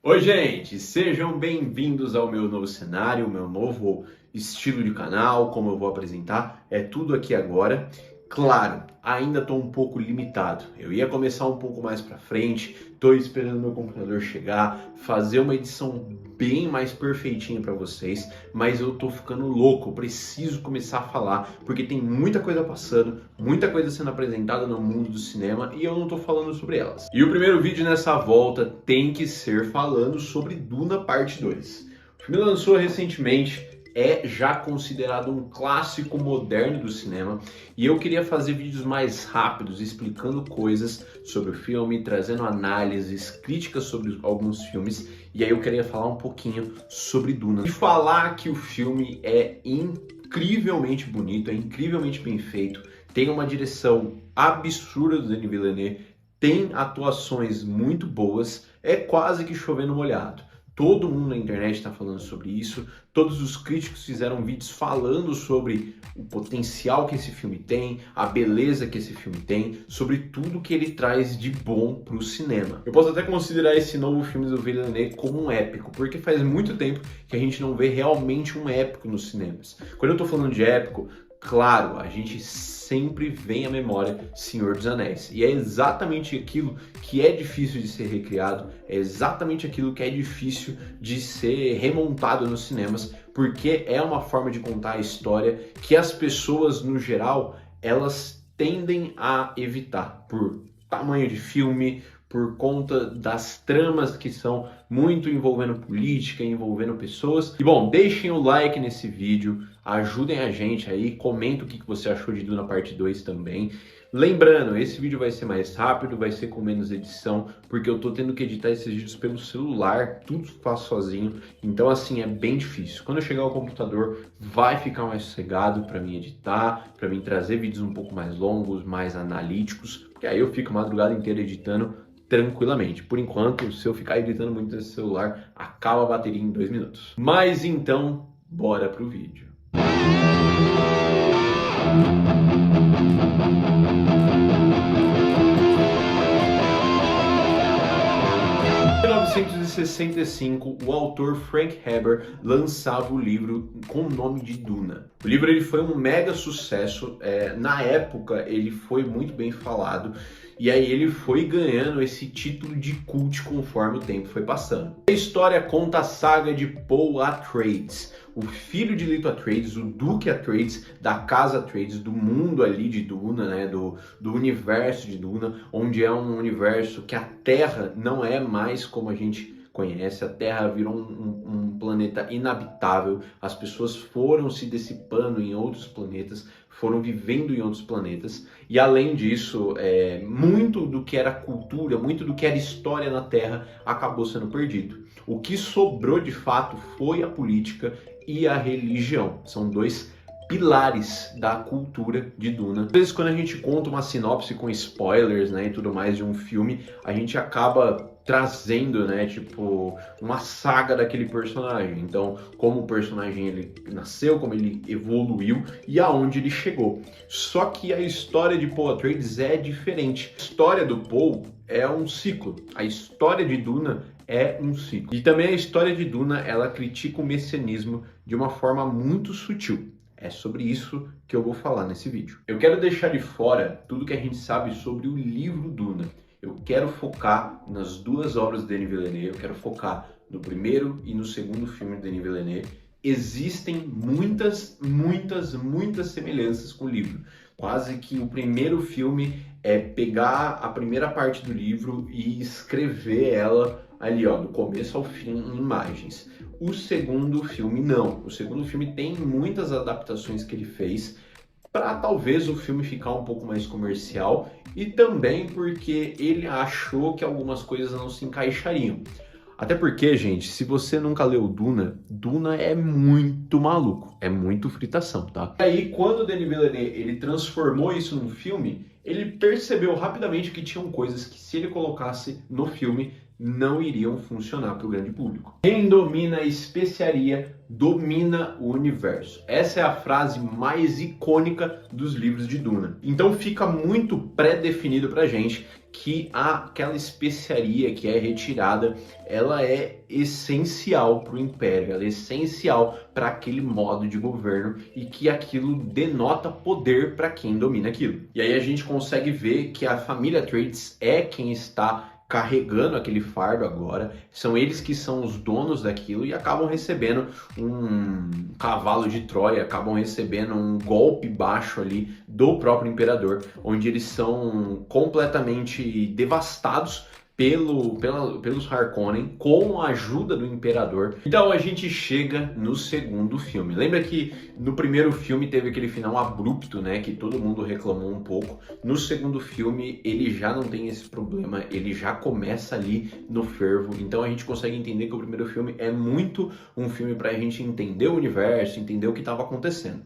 Oi, gente! Sejam bem-vindos ao meu novo cenário, meu novo estilo de canal, como eu vou apresentar. É tudo aqui agora. Claro, ainda estou um pouco limitado. Eu ia começar um pouco mais para frente, estou esperando meu computador chegar, fazer uma edição bem mais perfeitinha para vocês, mas eu estou ficando louco, eu preciso começar a falar, porque tem muita coisa passando, muita coisa sendo apresentada no mundo do cinema e eu não estou falando sobre elas. E o primeiro vídeo nessa volta tem que ser falando sobre Duna Parte 2. O filme lançou recentemente, é já considerado um clássico moderno do cinema e eu queria fazer vídeos mais rápidos explicando coisas sobre o filme, trazendo análises, críticas sobre alguns filmes, e aí eu queria falar um pouquinho sobre Duna e falar que o filme é incrivelmente bonito, é incrivelmente bem feito, tem uma direção absurda do Denis Villeneuve, tem atuações muito boas, é quase que chovendo molhado. Todo mundo na internet está falando sobre isso, todos os críticos fizeram vídeos falando sobre o potencial que esse filme tem, a beleza que esse filme tem, sobre tudo que ele traz de bom para o cinema. Eu posso até considerar esse novo filme do Villeneuve como um épico, porque faz muito tempo que a gente não vê realmente um épico nos cinemas. Quando eu estou falando de épico, claro, a gente sempre vem à memória Senhor dos Anéis. E é exatamente aquilo que é difícil de ser recriado, é exatamente aquilo que é difícil de ser remontado nos cinemas, porque é uma forma de contar a história que as pessoas, no geral, elas tendem a evitar por tamanho de filme, por conta das tramas que são muito envolvendo política, envolvendo pessoas. E bom, deixem o like nesse vídeo, ajudem a gente aí, comenta o que você achou de Duna Parte 2 também. Lembrando, esse vídeo vai ser mais rápido, vai ser com menos edição, porque eu tô tendo que editar esses vídeos pelo celular, tudo faço sozinho, então assim, é bem difícil. Quando eu chegar ao computador, vai ficar mais sossegado para mim editar, para mim trazer vídeos um pouco mais longos, mais analíticos, porque aí eu fico a madrugada inteira editando tranquilamente. Por enquanto, se eu ficar editando muito nesse celular, acaba a bateria em 2 minutos. Mas então, bora pro vídeo. Em 1965, o autor Frank Herbert lançava o livro com o nome de Duna. O livro ele foi um mega sucesso, na época ele foi muito bem falado, e aí ele foi ganhando esse título de cult conforme o tempo foi passando. A história conta a saga de Paul Atreides, o filho de Leto Atreides, o Duque Atreides, da casa Atreides, do mundo ali de Duna, né, do universo de Duna, onde é um universo que a Terra não é mais como a gente conhece, a Terra virou um planeta inabitável, as pessoas foram se dissipando em outros planetas, foram vivendo em outros planetas, e além disso, muito do que era cultura, muito do que era história na Terra acabou sendo perdido. O que sobrou de fato foi a política e a religião. São dois pilares da cultura de Duna. Às vezes quando a gente conta uma sinopse com spoilers, né, e tudo mais de um filme, a gente acaba trazendo, né, tipo, uma saga daquele personagem. Então, como o personagem ele nasceu, como ele evoluiu e aonde ele chegou. Só que a história de Paul Atreides é diferente. A história do Paul é um ciclo. A história de Duna é um ciclo. E também a história de Duna, ela critica o messianismo de uma forma muito sutil. É sobre isso que eu vou falar nesse vídeo. Eu quero deixar de fora tudo que a gente sabe sobre o livro Duna. Eu quero focar nas duas obras de Denis Villeneuve, eu quero focar no primeiro e no segundo filme de Denis Villeneuve. Existem muitas semelhanças com o livro. Quase que o primeiro filme é pegar a primeira parte do livro e escrever ela ali, ó, do começo ao fim em imagens. O segundo filme não. O segundo filme tem muitas adaptações que ele fez para talvez o filme ficar um pouco mais comercial e também porque ele achou que algumas coisas não se encaixariam. Até porque, gente, se você nunca leu Duna, Duna é muito maluco, é muito fritação, tá? E aí, quando o Denis Villeneuve ele transformou isso num filme, ele percebeu rapidamente que tinham coisas que se ele colocasse no filme, não iriam funcionar para o grande público. Quem domina a especiaria domina o universo. Essa é a frase mais icônica dos livros de Duna. Então fica muito pré-definido pra gente que aquela especiaria que é retirada, ela é essencial para o Império, ela é essencial para aquele modo de governo e que aquilo denota poder para quem domina aquilo. E aí a gente consegue ver que a família Atreides é quem está carregando aquele fardo agora, são eles que são os donos daquilo e acabam recebendo um cavalo de Troia, acabam recebendo um golpe baixo ali do próprio imperador, onde eles são completamente devastados pelos Harkonnen, com a ajuda do Imperador. Então a gente chega no segundo filme. Lembra que no primeiro filme teve aquele final abrupto, né, que todo mundo reclamou um pouco. No segundo filme ele já não tem esse problema, ele já começa ali no fervo. Então a gente consegue entender que o primeiro filme é muito um filme pra gente entender o universo, entender o que estava acontecendo.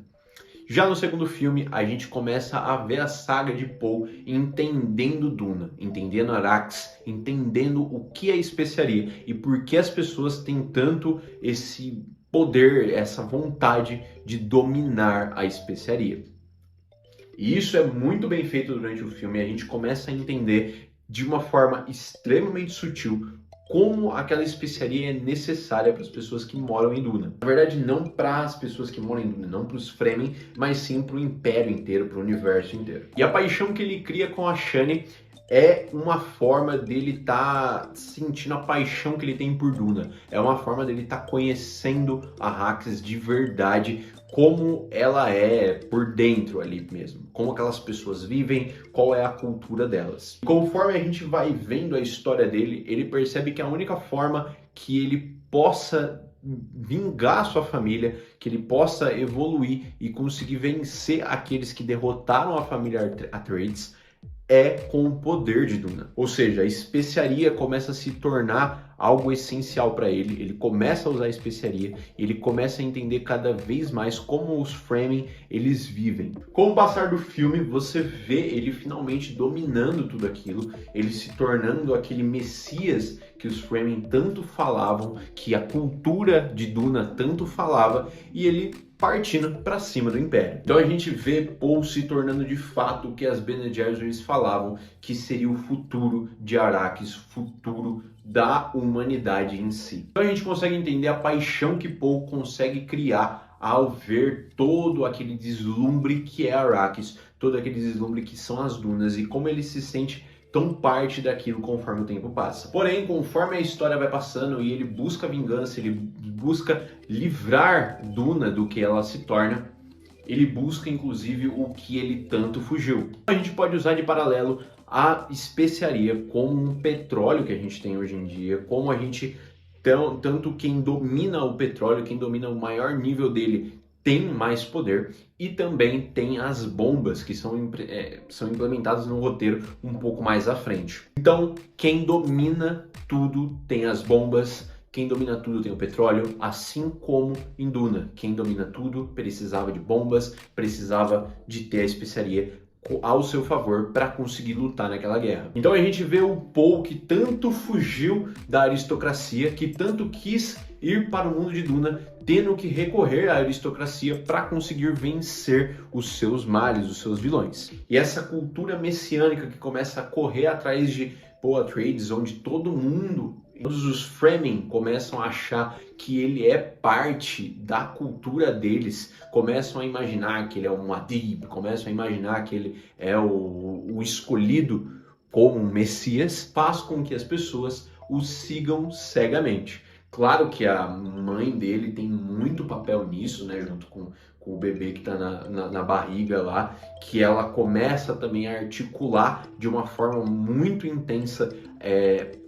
Já no segundo filme, a gente começa a ver a saga de Paul entendendo Duna, entendendo Arrakis, entendendo o que é especiaria e por que as pessoas têm tanto esse poder, essa vontade de dominar a especiaria. E isso é muito bem feito durante o filme, a gente começa a entender de uma forma extremamente sutil como aquela especiaria é necessária para as pessoas que moram em Duna. Na verdade, não para as pessoas que moram em Duna, não para os Fremen, mas sim para o Império inteiro, para o universo inteiro. E a paixão que ele cria com a Shani é uma forma dele estar sentindo a paixão que ele tem por Duna. É uma forma dele estar conhecendo a Arrakis de verdade, como ela é por dentro ali mesmo, como aquelas pessoas vivem, qual é a cultura delas. Conforme a gente vai vendo a história dele, ele percebe que a única forma que ele possa vingar sua família, que ele possa evoluir e conseguir vencer aqueles que derrotaram a família Atreides é com o poder de Duna. Ou seja, a especiaria começa a se tornar algo essencial para ele. Ele começa a usar a especiaria, ele começa a entender cada vez mais como os Fremen eles vivem. Com o passar do filme, você vê ele finalmente dominando tudo aquilo, ele se tornando aquele messias que os Fremen tanto falavam, que a cultura de Duna tanto falava, e ele partindo para cima do Império. Então a gente vê Paul se tornando de fato o que as Bene Gesserit falavam que seria o futuro de Arrakis, futuro da humanidade em si. Então a gente consegue entender a paixão que Paul consegue criar ao ver todo aquele deslumbre que é Arrakis, todo aquele deslumbre que são as dunas e como ele se sente tão parte daquilo conforme o tempo passa. Porém, conforme a história vai passando e ele busca vingança, ele busca livrar Duna do que ela se torna, ele busca inclusive o que ele tanto fugiu. A gente pode usar de paralelo a especiaria como um petróleo que a gente tem hoje em dia, como a gente tanto quem domina o petróleo, quem domina o maior nível dele tem mais poder, e também tem as bombas que são implementadas no roteiro um pouco mais à frente. Então, quem domina tudo tem as bombas, quem domina tudo tem o petróleo, assim como em Duna. Quem domina tudo precisava de bombas, precisava de ter a especiaria ao seu favor para conseguir lutar naquela guerra. Então a gente vê o Paul que tanto fugiu da aristocracia, que tanto quis ir para o mundo de Duna, tendo que recorrer à aristocracia para conseguir vencer os seus males, os seus vilões. E essa cultura messiânica que começa a correr atrás de Paul Atreides, onde todo mundo, todos os Fremen começam a achar que ele é parte da cultura deles, começam a imaginar que ele é um Adib, começam a imaginar que ele é o escolhido como um Messias, faz com que as pessoas o sigam cegamente. Claro que a mãe dele tem muito papel nisso, né, junto com o bebê que está na barriga lá, que ela começa também a articular de uma forma muito intensa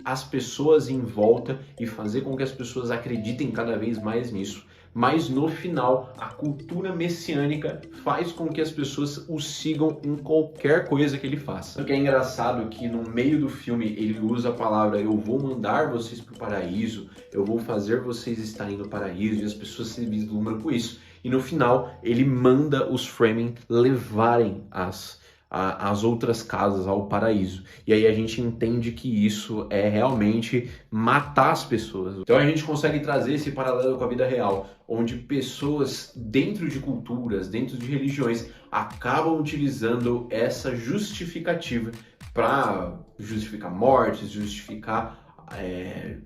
as pessoas em volta e fazer com que as pessoas acreditem cada vez mais nisso. Mas no final, a cultura messiânica faz com que as pessoas o sigam em qualquer coisa que ele faça. O que é engraçado é que no meio do filme ele usa a palavra "eu vou mandar vocês para o paraíso", "eu vou fazer vocês estarem no paraíso", e as pessoas se vislumbram com isso. E no final ele manda os Fremen levarem as as outras casas, ao paraíso. E aí a gente entende que isso é realmente matar as pessoas. Então a gente consegue trazer esse paralelo com a vida real, onde pessoas dentro de culturas, dentro de religiões, acabam utilizando essa justificativa para justificar mortes, justificar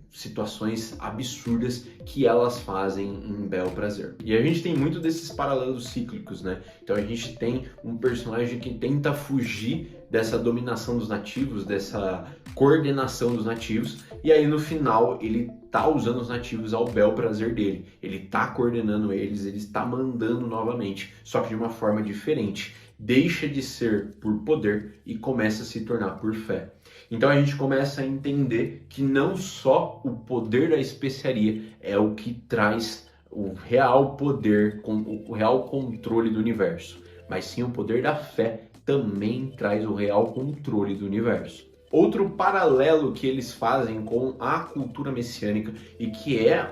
situações absurdas que elas fazem em bel prazer. E a gente tem muito desses paralelos cíclicos, né? Então a gente tem um personagem que tenta fugir dessa dominação dos nativos, dessa coordenação dos nativos, e aí no final ele tá usando os nativos ao bel prazer dele. Ele tá coordenando eles, ele está mandando novamente, só que de uma forma diferente. Deixa de ser por poder e começa a se tornar por fé. Então a gente começa a entender que não só o poder da especiaria é o que traz o real poder, o real controle do universo, mas sim o poder da fé também traz o real controle do universo. Outro paralelo que eles fazem com a cultura messiânica e que é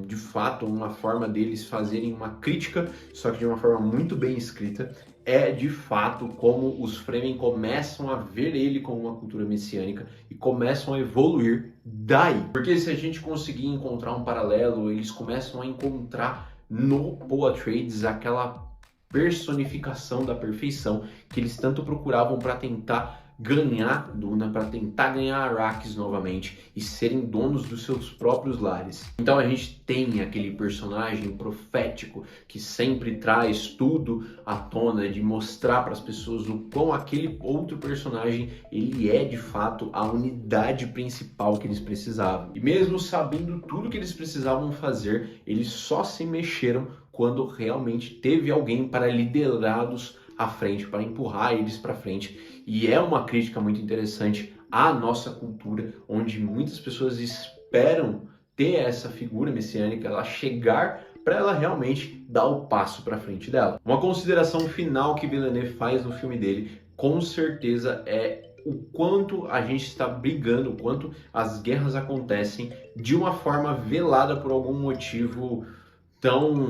de fato uma forma deles fazerem uma crítica, só que de uma forma muito bem escrita, é de fato como os Fremen começam a ver ele como uma cultura messiânica e começam a evoluir daí. Porque se a gente conseguir encontrar um paralelo, eles começam a encontrar no Paul Atreides aquela personificação da perfeição que eles tanto procuravam para tentar ganhar Duna, para tentar ganhar Arrakis novamente e serem donos dos seus próprios lares. Então a gente tem aquele personagem profético que sempre traz tudo à tona, de mostrar para as pessoas o quão aquele outro personagem ele é de fato a unidade principal que eles precisavam. E mesmo sabendo tudo que eles precisavam fazer, eles só se mexeram quando realmente teve alguém para liderá-los à frente, para empurrar eles para frente. E é uma crítica muito interessante à nossa cultura, onde muitas pessoas esperam ter essa figura messiânica, ela chegar para ela realmente dar o passo para frente dela. Uma consideração final que Villeneuve faz no filme dele, com certeza, é o quanto a gente está brigando, o quanto as guerras acontecem de uma forma velada por algum motivo tão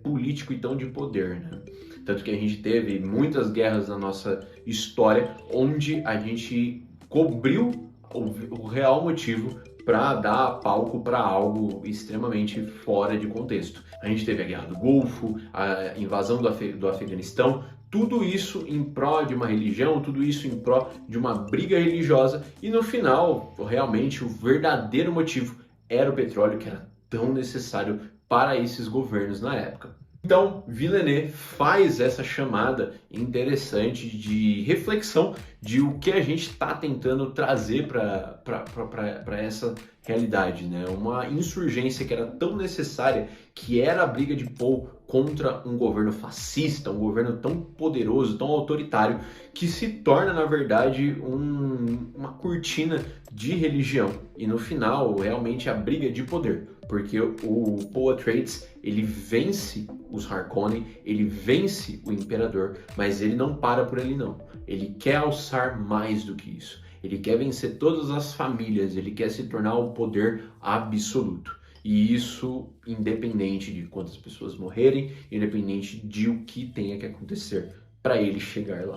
político e tão de poder, né? Tanto que a gente teve muitas guerras na nossa história onde a gente cobriu o real motivo para dar palco para algo extremamente fora de contexto. A gente teve a Guerra do Golfo, a invasão do Afeganistão, tudo isso em pró de uma religião, tudo isso em pró de uma briga religiosa, e no final, realmente, o verdadeiro motivo era o petróleo, que era tão necessário para esses governos na época. Então, Villeneuve faz essa chamada interessante de reflexão de o que a gente está tentando trazer para essa realidade, né? Uma insurgência que era tão necessária, que era a briga de Paul contra um governo fascista, um governo tão poderoso, tão autoritário, que se torna, na verdade, uma cortina de religião. E no final, realmente, a briga de poder. Porque o Paul Atreides, ele vence os Harkonnen, ele vence o Imperador, mas ele não para por ali não. Ele quer alçar mais do que isso. Ele quer vencer todas as famílias, ele quer se tornar o poder absoluto. E isso independente de quantas pessoas morrerem, independente de o que tenha que acontecer para ele chegar lá.